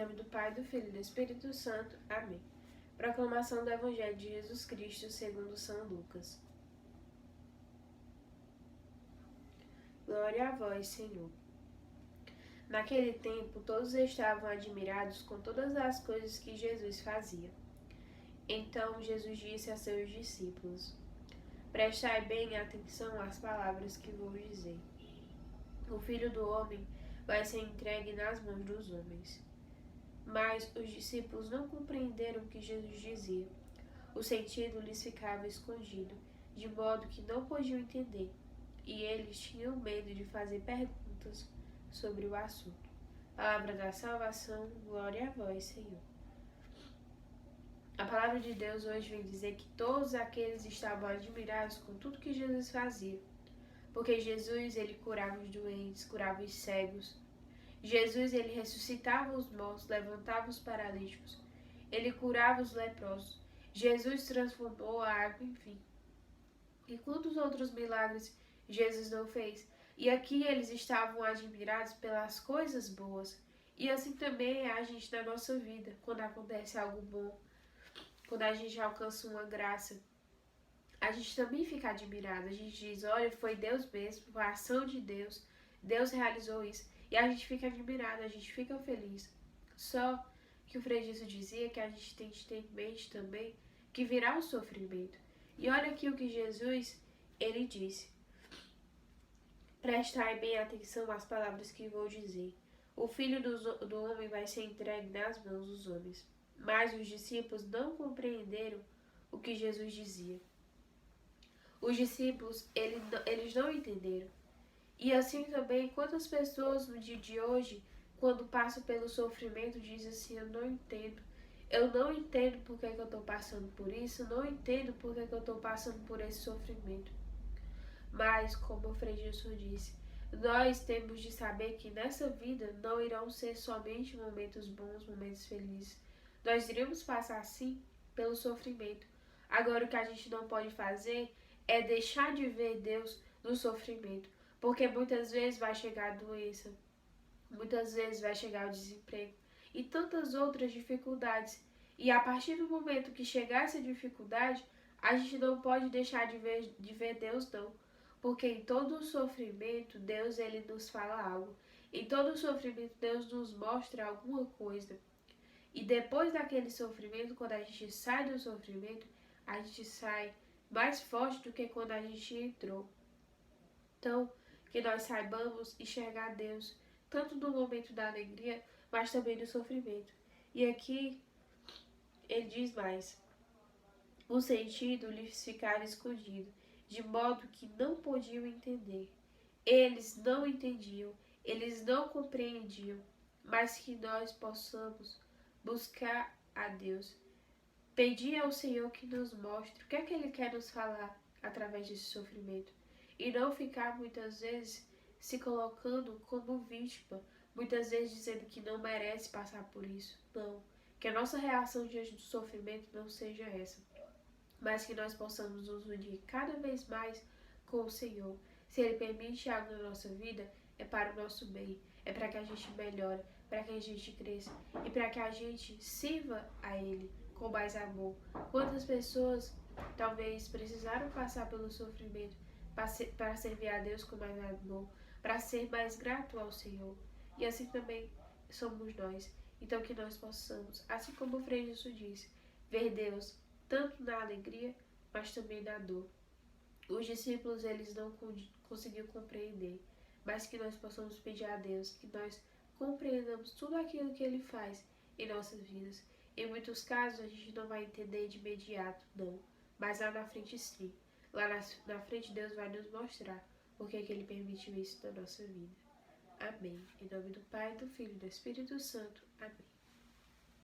nome do Pai, do Filho e do Espírito Santo. Amém. Proclamação do Evangelho de Jesus Cristo segundo São Lucas. Glória a vós, Senhor. Naquele tempo, todos estavam admirados com todas as coisas que Jesus fazia. Então Jesus disse a seus discípulos: Prestai bem atenção às palavras que vou dizer. O Filho do Homem vai ser entregue nas mãos dos homens. Mas os discípulos não compreenderam o que Jesus dizia. O sentido lhes ficava escondido, de modo que não podiam entender, e eles tinham medo de fazer perguntas sobre o assunto. Palavra da salvação, glória a vós, Senhor. A palavra de Deus hoje vem dizer que todos aqueles estavam admirados com tudo que Jesus fazia, porque Jesus, ele curava os doentes, curava os cegos. Jesus, ele ressuscitava os mortos, levantava os paralíticos. Ele curava os leprosos. Jesus transformou a água em vinho. E quantos outros milagres Jesus não fez? E aqui eles estavam admirados pelas coisas boas. E assim também é a gente na nossa vida, quando acontece algo bom, quando a gente alcança uma graça. A gente também fica admirado. A gente diz, olha, foi Deus mesmo, foi a ação de Deus. Deus realizou isso. E a gente fica admirado, a gente fica feliz. Só que o Frei Jesus dizia que a gente tem que ter em mente também que virá o sofrimento. E olha aqui o que Jesus, ele disse. Prestai bem atenção às palavras que vou dizer. O Filho do Homem vai ser entregue nas mãos dos homens. Mas os discípulos não compreenderam o que Jesus dizia. Os discípulos, eles não entenderam. E assim também, quantas pessoas no dia de hoje, quando passam pelo sofrimento, dizem assim, eu não entendo por que eu estou passando por isso, não entendo por que eu estou passando por esse sofrimento. Mas, como o Frei Jesus disse, nós temos de saber que nessa vida não irão ser somente momentos bons, momentos felizes. Nós iremos passar, sim, pelo sofrimento. Agora, o que a gente não pode fazer é deixar de ver Deus no sofrimento. Porque muitas vezes vai chegar a doença, muitas vezes vai chegar o desemprego e tantas outras dificuldades. E a partir do momento que chegar essa dificuldade, a gente não pode deixar de ver Deus, não. Porque em todo o sofrimento, Deus, ele nos fala algo. Em todo o sofrimento, Deus nos mostra alguma coisa. E depois daquele sofrimento, quando a gente sai do sofrimento, a gente sai mais forte do que quando a gente entrou. Então, que nós saibamos enxergar Deus, tanto no momento da alegria, mas também no sofrimento. E aqui, ele diz mais, o sentido lhes ficava escondido, de modo que não podiam entender. Eles não entendiam, eles não compreendiam, mas que nós possamos buscar a Deus, pedir ao Senhor que nos mostre o que é que Ele quer nos falar através desse sofrimento. E não ficar muitas vezes se colocando como vítima, muitas vezes dizendo que não merece passar por isso. Não, que a nossa reação diante do sofrimento não seja essa, mas que nós possamos nos unir cada vez mais com o Senhor. Se Ele permite algo na nossa vida, é para o nosso bem, é para que a gente melhore, para que a gente cresça e para que a gente sirva a Ele com mais amor. Quantas pessoas talvez precisaram passar pelo sofrimento para servir a Deus com mais amor, para ser mais grato ao Senhor. E assim também somos nós. Então que nós possamos, assim como o Frei Jesus disse, ver Deus tanto na alegria, mas também na dor. Os discípulos, eles não conseguiram compreender, mas que nós possamos pedir a Deus que nós compreendamos tudo aquilo que Ele faz em nossas vidas. Em muitos casos a gente não vai entender de imediato, não, mas lá na frente sim. Lá na frente Deus vai nos mostrar por que Ele permitiu isso na nossa vida. Amém. Em nome do Pai, do Filho e do Espírito Santo. Amém.